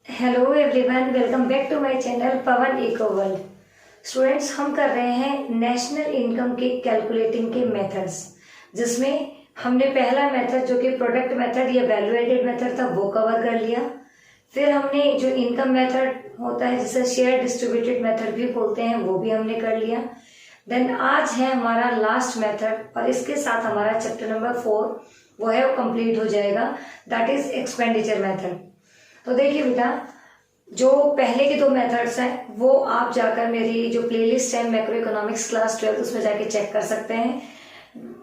Hello everyone, welcome back to my channel Pawan eco world. Students, हम कर रहे हैं नेशनल इनकम के कैलकुलेटिंग के मेथड्स, जिसमें हमने पहला मेथड जो कि प्रोडक्ट मेथड या वैल्यू एडेड मेथड था वो कवर कर लिया। फिर हमने जो इनकम मेथड होता है जिसे शेयर डिस्ट्रीब्यूटेड मेथड भी बोलते हैं वो भी हमने कर लिया। देन आज है हमारा लास्ट मेथड और इसके साथ हमारा चैप्टर नंबर 4 वो है वो कंप्लीट हो जाएगा, दैट इज एक्सपेंडिचर मेथड। तो देखिए बेटा, जो पहले के दो मेथड्स हैं वो आप जाकर मेरी जो प्लेलिस्ट है मैक्रो इकोनॉमिक्स क्लास 12 उसमें जाके चेक कर सकते हैं।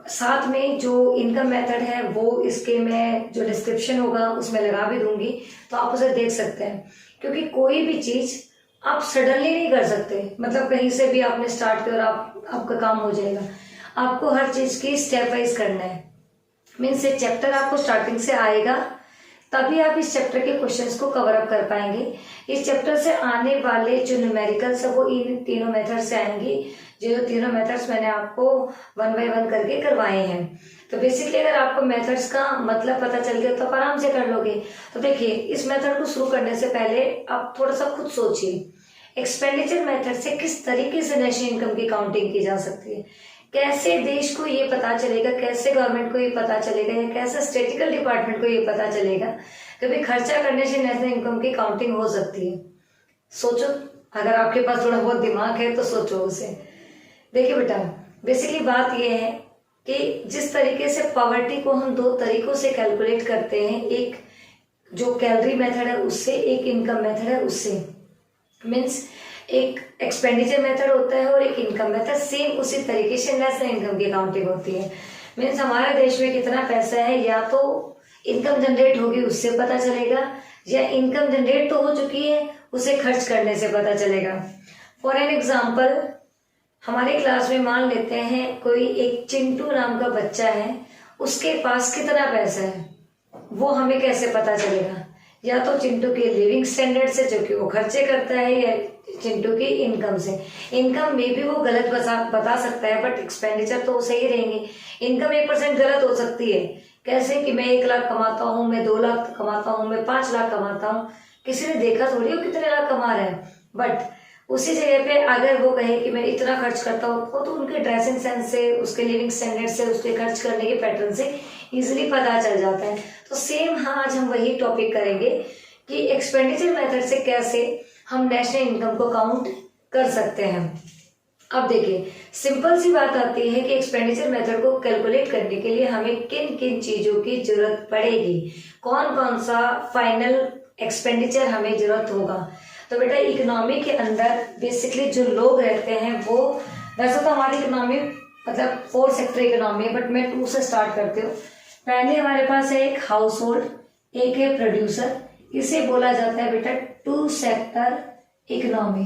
साथ में जो इनकम मेथड है वो इसके मैं जो डिस्क्रिप्शन होगा उसमें लगा भी दूंगी, तो आप उसे देख सकते हैं। क्योंकि कोई भी चीज आप सडनली नहीं कर सकते, मतलब कहीं से भी आपने स्टार्ट किया और आपका काम हो जाएगा। आपको हर चीज की स्टेप वाइज करना है। मीन्स एक चैप्टर आपको स्टार्टिंग से आएगा तभी आप इस चैप्टर के क्वेश्चंस को कवर अप कर पाएंगे। इस चैप्टर से आने वाले जो न्यूमेरिकल्स है वो इन तीनों मेथड से आएंगी। जो तीनों मेथड्स मैंने आपको 1 बाय 1 करके करवाए हैं। तो बेसिकली अगर आपको मेथड्स का मतलब पता चल गया तो आप आराम से कर लोगे। तो देखिए, इस मेथड को शुरू करने से पहले आप थोड़ा सा खुद सोचिए, एक्सपेंडिचर मेथड से किस तरीके से नेशनल इनकम की काउंटिंग की जा सकती है। कैसे देश को ये पता चलेगा, कैसे गवर्नमेंट को ये पता चलेगा, या कैसे स्टेटिकल डिपार्टमेंट को ये पता चलेगा कि भाई खर्चा करने से नेशनल इनकम की काउंटिंग हो सकती है। सोचो, अगर आपके पास थोड़ा बहुत दिमाग है तो सोचो उसे। देखिए बेटा, बेसिकली बात यह है कि जिस तरीके से पॉवर्टी को हम दो तरीकों से कैलकुलेट करते हैं, एक जो कैलोरी मेथड है उससे, एक इनकम मेथड है उससे। मीन्स एक एक्सपेंडिचर मेथड होता है और एक इनकम मेथड, सेम उसी तरीके से नेशनल इनकम की काउंटिंग होती है। मीन्स हमारे देश में कितना पैसा है, या तो इनकम जनरेट होगी उससे पता चलेगा, या इनकम जनरेट तो हो चुकी है उसे खर्च करने से पता चलेगा। फॉर एन एग्जाम्पल, हमारी क्लास में मान लेते हैं कोई एक चिंटू नाम का बच्चा है, उसके पास कितना पैसा है वो हमें कैसे पता चलेगा? या तो चिंटू के लिविंग स्टैंडर्ड से जो कि वो खर्चे करता है, या चिंटू की इनकम से। इनकम में भी वो गलत बता सकता है, बट एक्सपेंडिचर तो सही रहेंगे। इनकम 1% गलत हो सकती है। कैसे कि मैं 1 लाख कमाता हूँ, मैं 2 लाख कमाता हूँ, मैं 5 लाख कमाता हूँ, किसी ने देखा थोड़ी हो कितने लाख कमा रहे हैं। बट उसी जगह पे अगर वो कहे कि मैं इतना खर्च करता हूँ, तो उनके ड्रेसिंग सेंस से, उसके लिविंग स्टैंडर्ड से, उसके खर्च करने के पैटर्न से इजिली पता चल जाता है। तो सेम हाँ, आज हम वही टॉपिक करेंगे कि एक्सपेंडिचर मेथड से कैसे हम नेशनल इनकम को काउंट कर सकते हैं। अब देखिए, सिंपल सी बात आती है कि एक्सपेंडिचर मेथड को कैलकुलेट करने के लिए हमें किन किन चीजों की जरूरत पड़ेगी, कौन कौन सा फाइनल एक्सपेंडिचर हमें जरूरत होगा। तो बेटा, इकोनॉमी के अंदर बेसिकली जो लोग रहते हैं वो, वैसे तो हमारी इकोनॉमी मतलब 4 सेक्टर इकोनॉमी है, बट मैं 2 से स्टार्ट करती हूँ। पहले हमारे पास है एक हाउस होल्ड, एक है प्रोड्यूसर। इसे बोला जाता है बेटा 2 सेक्टर इकोनॉमी।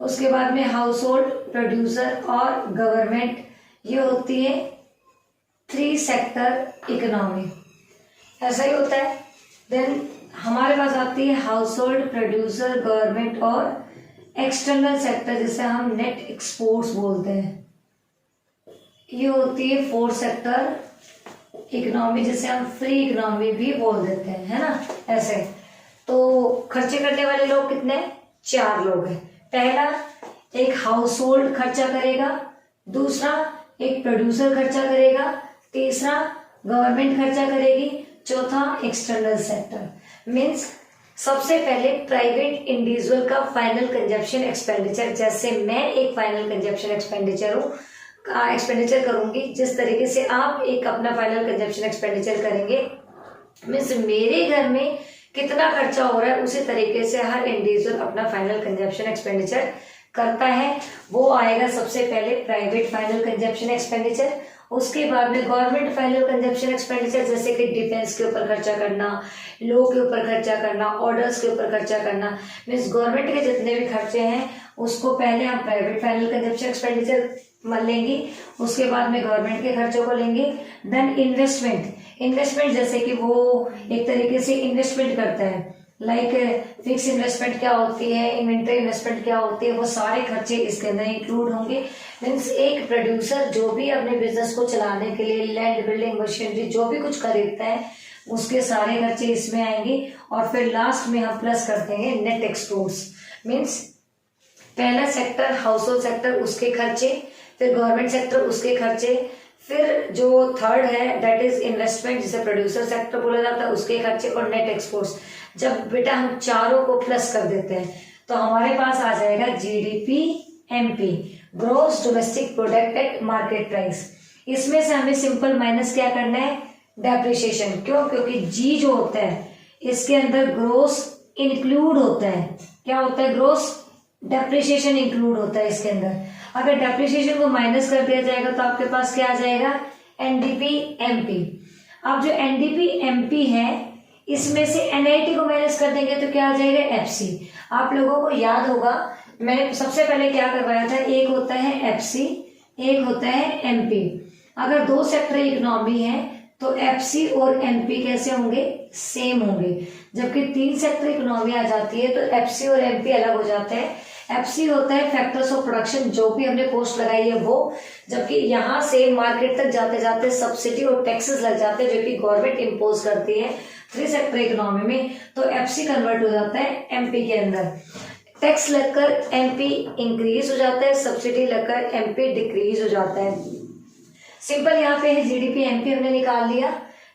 उसके बाद में हाउस होल्ड, प्रोड्यूसर और गवर्नमेंट, ये होती है 3 सेक्टर इकोनॉमी। ऐसा ही होता है। देन हमारे पास आती है हाउस होल्ड, प्रोड्यूसर, गवर्नमेंट और एक्सटर्नल सेक्टर, जिसे हम नेट एक्सपोर्ट्स बोलते हैं। ये होती है 4 सेक्टर इकोनॉमी, जिसे हम फ्री इकोनॉमी भी बोल देते हैं, है ना। ऐसे तो खर्चे करने वाले लोग कितने? 4 लोग हैं। पहला, एक हाउस होल्ड खर्चा करेगा, दूसरा एक प्रोड्यूसर खर्चा करेगा, तीसरा गवर्नमेंट खर्चा करेगी, चौथा एक्सटर्नल सेक्टर। मीन्स सबसे पहले प्राइवेट इंडिविजुअल का फाइनल कंजप्शन एक्सपेंडिचर, जैसे मैं एक फाइनल कंजप्शन एक्सपेंडिचर करूंगी, जिस तरीके से आप एक अपना फाइनल कंजप्शन एक्सपेंडिचर करेंगे। मीन्स मेरे घर में कितना खर्चा हो रहा है उसी तरीके से हर इंडिविजुअल अपना फाइनल कंजप्शन एक्सपेंडिचर करता है। वो आएगा सबसे पहले प्राइवेट फाइनल कंजप्शन एक्सपेंडिचर, उसके बाद में गवर्नमेंट फाइनल कंजप्शन एक्सपेंडिचर, जैसे कि डिफेंस के ऊपर खर्चा करना, लॉ के ऊपर खर्चा करना, ऑर्डर्स के ऊपर खर्चा करना। मीन्स गवर्नमेंट के जितने भी खर्चे हैं उसको पहले हम प्राइवेट फाइनल कंजप्शन एक्सपेंडिचर मान लेंगे, उसके बाद में गवर्नमेंट के खर्चों को लेंगे। देन इन्वेस्टमेंट जैसे कि वो एक तरीके से इन्वेस्टमेंट करता है, लाइक फिक्स इन्वेस्टमेंट क्या होती है, इन्वेंटरी इन्वेस्टमेंट क्या होती है, वो सारे खर्चे इसके अंदर इंक्लूड होंगे। मीन्स एक प्रोड्यूसर जो भी अपने बिजनेस को चलाने के लिए लैंड, बिल्डिंग, मशीनरी जो भी कुछ खरीदता है उसके सारे खर्चे इसमें आएंगे और फिर लास्ट में हम प्लस कर देंगे नेट एक्सपोर्ट्स। मीन्स पहला सेक्टर हाउस होल्ड सेक्टर उसके खर्चे, फिर गवर्नमेंट सेक्टर उसके खर्चे, फिर जो थर्ड है दैट इज इन्वेस्टमेंट जिसे प्रोड्यूसर सेक्टर बोला जाता है उसके खर्चे, और नेट एक्सपोर्ट्स। जब बेटा हम चारों को प्लस कर देते हैं तो हमारे पास आ जाएगा GDP MP, gross domestic product at market price. इसमें से हमें सिंपल माइनस क्या करना है, डेप्रिसिएशन। क्यों? क्योंकि जी जो होता है इसके अंदर ग्रोस इंक्लूड होता है। क्या होता है? ग्रोस डेप्रिसिएशन इंक्लूड होता है इसके अंदर। अगर डेप्रिसिएशन को माइनस कर दिया जाएगा तो आपके पास क्या आ जाएगा, एनडीपी एमपी। अब जो एनडीपी एमपी है इसमें से एनआईटी को माइनस कर देंगे तो क्या आ जाएगा, एफसी। आप लोगों को याद होगा मैंने सबसे पहले क्या करवाया था, एक होता है एफसी, एक होता है एमपी। अगर दो सेक्टर इकोनॉमी है तो एफसी और एमपी कैसे होंगे, सेम होंगे। जबकि तीन सेक्टर इकोनॉमी आ जाती है तो एफसी और एमपी अलग हो जाते हैं। एफसी होता है फैक्टर्स ऑफ प्रोडक्शन, जो भी हमने कॉस्ट लगाई है वो, जबकि यहाँ से मार्केट तक जाते जाते सब्सिडी और टैक्सेस लग जाते हैं जो कि गवर्नमेंट इम्पोज करती है थ्री सेक्टर इकोनॉमी में, तो एफसी कन्वर्ट हो जाता है एमपी के अंदर। टैक्स लगकर एमपी इंक्रीज हो जाता है, सब्सिडी लगकर एमपी डिक्रीज हो जाता है। सिंपल यहाँ पे है जीडीपी एमपी हमने निकाल लिया,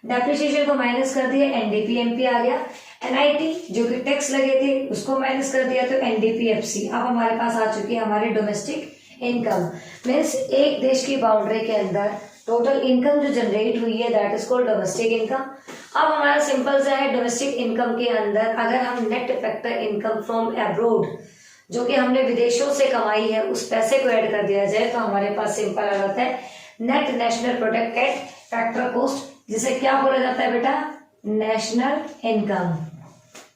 डेप्रिसिएशन को माइनस कर दिया, एनडीपी एमपी आ गया। एनआईटी जो कि टैक्स लगे थे उसको माइनस कर दिया तो एनडीपी एफसी। अब हमारे पास आ चुकी है हमारी डोमेस्टिक इनकम। मीन्स एक देश की बाउंड्री के अंदर टोटल इनकम जो जनरेट हुई है that is called domestic income. अब हमारा सिंपल सा है, डोमेस्टिक इनकम के अंदर अगर हम net factor income from abroad जो कि हमने विदेशों से कमाई है उस पैसे को ऐड कर दिया जाए तो हमारे पास सिंपल आ जाता है net national product at factor cost, जिसे क्या बोला जाता है बेटा, नेशनल इनकम।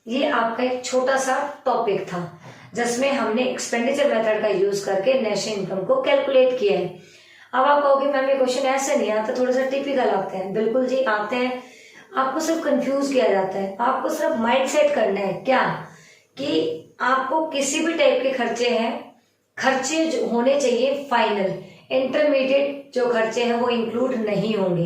ये आपका एक छोटा सा टॉपिक था जिसमें हमने एक्सपेंडिचर मेथड का यूज करके नेशनल इनकम को कैलकुलेट किया है। अब आप कहोगे मैम ये क्वेश्चन ऐसे नहीं आता, थोड़ा सा टिपिकल आते हैं। बिल्कुल जी आते हैं, आपको सिर्फ कंफ्यूज किया जाता है। आपको सिर्फ माइंड सेट करना है क्या, कि आपको किसी भी टाइप के खर्चे हैं, खर्चे जो होने चाहिए फाइनल, इंटरमीडिएट जो खर्चे हैं वो इंक्लूड नहीं होंगे,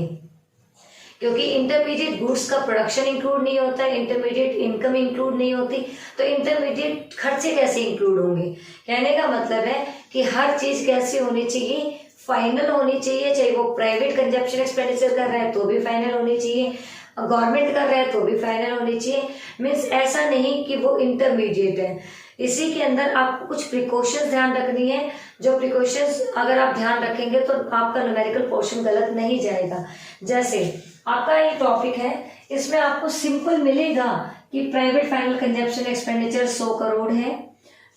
क्योंकि इंटरमीडिएट गुड्स का प्रोडक्शन इंक्लूड नहीं होता है, इंटरमीडिएट इनकम इंक्लूड नहीं होती, तो इंटरमीडिएट खर्चे कैसे इंक्लूड होंगे। कहने का मतलब है कि हर चीज कैसी होनी चाहिए, फाइनल होनी चाहिए। चाहे वो प्राइवेट कंजप्शन एक्सपेंडिचर कर रहा है तो भी फाइनल होनी चाहिए, गवर्नमेंट कर रहा है तो भी फाइनल होनी चाहिए। मीन्स ऐसा नहीं कि वो इंटरमीडिएट है। इसी के अंदर आपको कुछ प्रिकॉशंस ध्यान रखनी है, जो प्रिकॉशंस अगर आप ध्यान रखेंगे तो आपका न्यूमेरिकल पोर्शन गलत नहीं जाएगा। जैसे आपका ये टॉपिक है, इसमें आपको सिंपल मिलेगा कि private final consumption expenditure 100 crore है,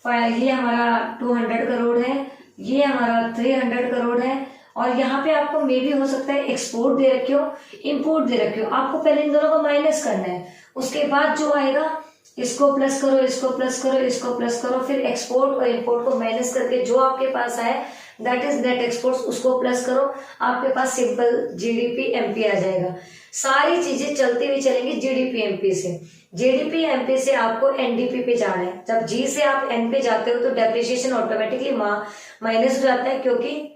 ये हमारा 200 करोड़ है, ये हमारा 300 करोड़ है, और यहाँ पे आपको मे भी हो सकता है एक्सपोर्ट दे रखे हो, इम्पोर्ट दे रखे हो। आपको पहले इन दोनों को माइनस करना है, उसके बाद जो आएगा इसको प्लस करो, इसको प्लस करो, इसको प्लस करो, फिर एक्सपोर्ट और इम्पोर्ट को माइनस करके जो आपके पास आए दैट इज नेट एक्सपोर्ट्स, उसको प्लस करो, आपके पास सिंपल जीडीपी एमपी आ जाएगा। सारी चीजें चलती हुई चलेंगी जीडीपी एमपी से। जीडीपी एमपी से आपको एनडीपी पे जाना है। जब जी से आप एन पे जाते हो तो डेप्रिसिएशन ऑटोमेटिकली माइनस हो जाता है, क्योंकि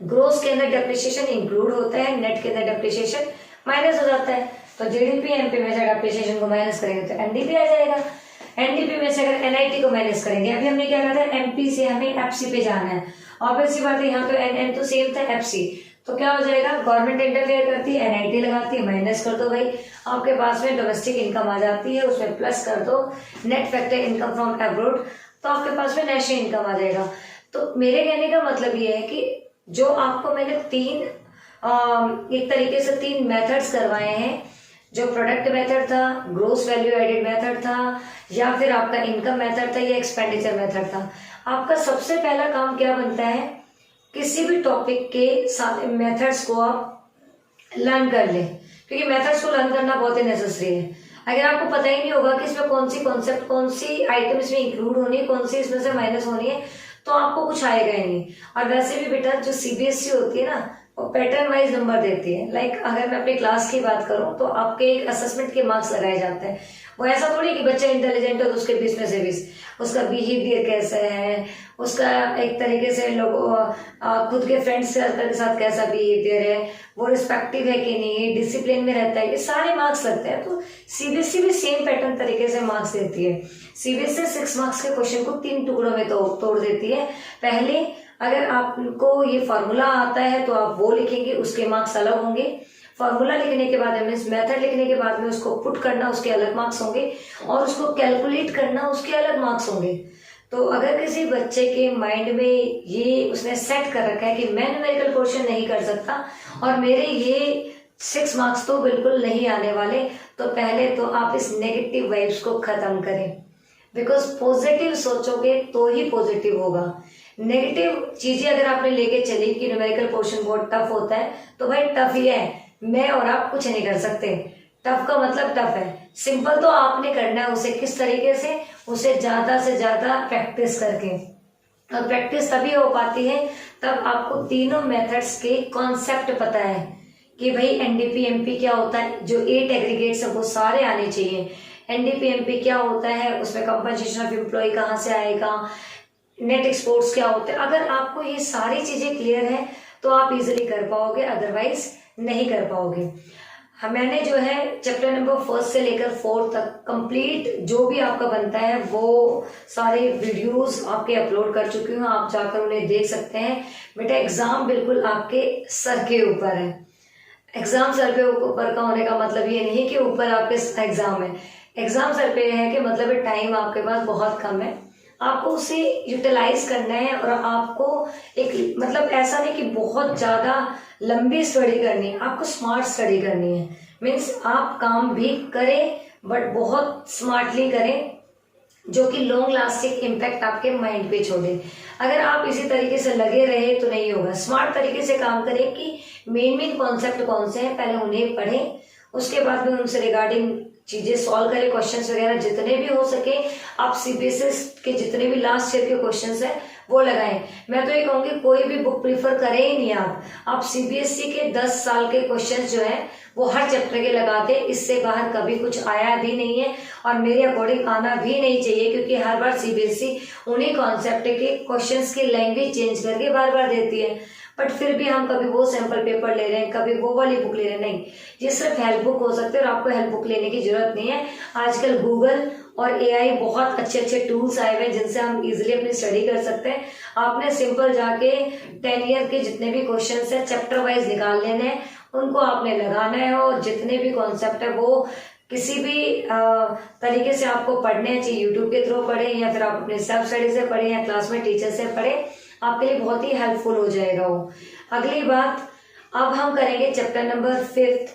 ग्रोस के अंदर डेप्रिसिएशन इंक्लूड होता है, नेट के अंदर डेप्रिसिएशन माइनस हो जाता है। तो जीडीपी एमपी में से डेप्रिसिएशन को माइनस करेंगे तो एनडीपी आ जाएगा। एनडीपी में से अगर एनआईटी को माइनस करेंगे, अभी हमने क्या कहा था, एमपी से हमें एफसी पे जाना है। ऑब्वियसली बात है, यहाँ तो एन तो सेम था, एफसी तो क्या हो जाएगा, गवर्नमेंट इंटरफेयर करती है, एनआईटी लगाती है, माइनस कर दो भाई, आपके पास में डोमेस्टिक इनकम आ जाती है, उसमें प्लस कर दो net factor income from abroad, तो आपके पास में नेशनल इनकम आ जाएगा। तो मेरे कहने का मतलब ये है कि जो आपको मैंने एक तरीके से तीन मेथड्स करवाए हैं, जो प्रोडक्ट मेथड था, ग्रोस वैल्यू एडेड मेथड था, या फिर आपका इनकम मेथड था, या एक्सपेंडिचर मेथड था। आपका सबसे पहला काम क्या बनता है, किसी भी टॉपिक के सारे मेथड्स को आप लर्न कर ले, क्योंकि मेथड्स को लर्न करना बहुत ही नेसेसरी है। अगर आपको पता ही नहीं होगा कि इसमें कौन सी कॉन्सेप्ट, कौन सी आइटम इसमें इंक्लूड होनी है, कौन सी इसमें से माइनस होनी है, तो आपको कुछ आएगा ही नहीं। और वैसे भी बेटा जो सीबीएसई होती है ना, वो पैटर्न वाइज नंबर देती है। लाइक अगर मैं अपनी क्लास की बात करूं तो आपके एक असेसमेंट के मार्क्स लगाए जाते हैं। वो ऐसा थोड़ी कि बच्चा इंटेलिजेंट हो तो उसके 20 में से 20। उसका बिहेवियर कैसा है, उसका एक तरीके से खुद के फ्रेंड्स सर्कल के साथ कैसा बिहेवियर है, वो रिस्पेक्टिव है कि नहीं है, डिसिप्लिन में रहता है, ये सारे मार्क्स लगते हैं। तो सीबीएसई भी सेम पैटर्न तरीके से मार्क्स देती है। सीबीएसई 6 मार्क्स के क्वेश्चन को 3 टुकड़ों में तोड़ देती है। पहले अगर आपको ये फॉर्मूला आता है तो आप वो लिखेंगे, उसके मार्क्स अलग होंगे। फॉर्मूला लिखने के बाद मीन्स मेथड लिखने के बाद में उसको पुट करना, उसके अलग मार्क्स होंगे, और उसको कैलकुलेट करना, उसके अलग मार्क्स होंगे। तो अगर किसी बच्चे के माइंड में ये उसने सेट कर रखा है कि मैं न्यूमेरिकल पोर्शन नहीं कर सकता और मेरे ये 6 मार्क्स तो बिल्कुल नहीं आने वाले, तो पहले तो आप इस नेगेटिव वाइब्स को खत्म करें। बिकॉज पॉजिटिव सोचोगे तो ही पॉजिटिव होगा। नेगेटिव चीजें अगर आपने लेके चली कि न्यूमेरिकल पोर्शन बहुत टफ होता है, तो भाई टफ ही है, मैं और आप कुछ नहीं कर सकते। टफ का मतलब टफ है, सिंपल तो आपने करना है उसे किस तरीके से, उसे ज्यादा से ज्यादा प्रैक्टिस करके। और प्रैक्टिस तभी हो पाती है तब आपको तीनों मेथड्स के कॉन्सेप्ट पता है कि भाई एनडीपी एमपी क्या होता है, जो 8 एग्रीगेट्स है वो सारे आने चाहिए। एनडीपी एमपी क्या होता है, उसमें कंपनसेशन ऑफ एम्प्लॉय कहाँ से आएगा, नेट एक्सपोर्ट्स क्या होते हैं। अगर आपको ये सारी चीजें क्लियर है तो आप इजिली कर पाओगे, अदरवाइज नहीं कर पाओगे। मैंने जो है चैप्टर नंबर 1 से लेकर 4 तक कंप्लीट जो भी आपका बनता है वो सारे वीडियोस आपके अपलोड कर चुकी हूँ, आप जाकर उन्हें देख सकते हैं। बेटा एग्जाम बिल्कुल आपके सर के ऊपर है। एग्जाम सर पे ऊपर का होने का मतलब ये नहीं कि ऊपर आपके एग्जाम है, एग्जाम सर पे है कि मतलब टाइम आपके पास बहुत कम है, आपको उसे यूटिलाइज करना है। और आपको एक मतलब ऐसा नहीं कि बहुत ज्यादा लंबी स्टडी करनी है, आपको स्मार्ट स्टडी करनी है। मीन्स आप काम भी करें बट बहुत स्मार्टली करें, जो कि लॉन्ग लास्टिंग इम्पैक्ट आपके माइंड पे छोड़े। अगर आप इसी तरीके से लगे रहे तो नहीं होगा। स्मार्ट तरीके से काम करें कि मेन कॉन्सेप्ट कौन से हैं, पहले उन्हें पढ़ें, उसके बाद में उनसे रिगार्डिंग चीजें सॉल्व करें, क्वेश्चंस वगैरह जितने भी हो सके। आप सीबीएसई के जितने भी लास्ट ईयर के क्वेश्चंस हैं वो लगाएं। मैं तो ये कहूंगी कोई भी बुक प्रीफर करें ही नहीं आप सीबीएसई के 10 साल के क्वेश्चंस जो है वो हर चैप्टर के लगाते, इससे बाहर कभी कुछ आया भी नहीं है और मेरे अकॉर्डिंग आना भी नहीं चाहिए, क्योंकि हर बार सीबीएसई उन्हीं कॉन्सेप्ट के क्वेश्चंस की लैंग्वेज चेंज करके बार बार देती है। बट फिर भी हम कभी वो सैंपल पेपर ले रहे हैं, कभी वो वाली बुक ले रहे हैं, नहीं, ये सिर्फ हेल्प बुक हो सकते हैं और आपको हेल्प बुक लेने की जरूरत नहीं है। आजकल गूगल और एआई बहुत अच्छे अच्छे टूल्स आए हुए हैं जिनसे हम इजिली अपनी स्टडी कर सकते हैं। आपने सिंपल जाके 10 ईयर के जितने भी क्वेश्चन है चैप्टर वाइज निकाल लेने हैं, उनको आपने लगाना है और जितने भी कॉन्सेप्ट है वो किसी भी तरीके से आपको पढ़ने चाहिए, यूट्यूब के थ्रू पढ़े या फिर आप अपने सेल्फ स्टडी से पढ़े या क्लास में टीचर से पढ़े, आपके लिए बहुत ही हेल्पफुल हो जाएगा वो। अगली बात, अब हम करेंगे चैप्टर नंबर 5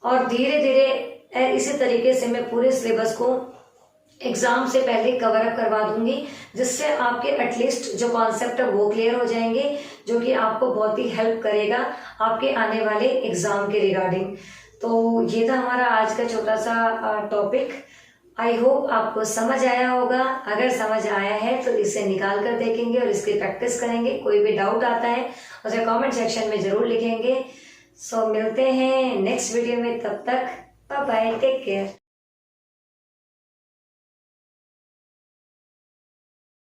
और धीरे धीरे इसी तरीके से मैं पूरे सिलेबस को एग्जाम से पहले कवर अप करवा दूंगी, जिससे आपके एटलीस्ट जो कॉन्सेप्ट है वो क्लियर हो जाएंगे, जो कि आपको बहुत ही हेल्प करेगा आपके आने वाले एग्जाम के रिगार्डिंग। तो ये था हमारा आज का छोटा सा टॉपिक। आई होप आपको समझ आया होगा। अगर समझ आया है तो इसे निकाल कर देखेंगे और इसकी प्रैक्टिस करेंगे। कोई भी डाउट आता है उसे कमेंट सेक्शन में जरूर लिखेंगे। सो मिलते हैं नेक्स्ट वीडियो में, तब तक बाय बाय, टेक केयर।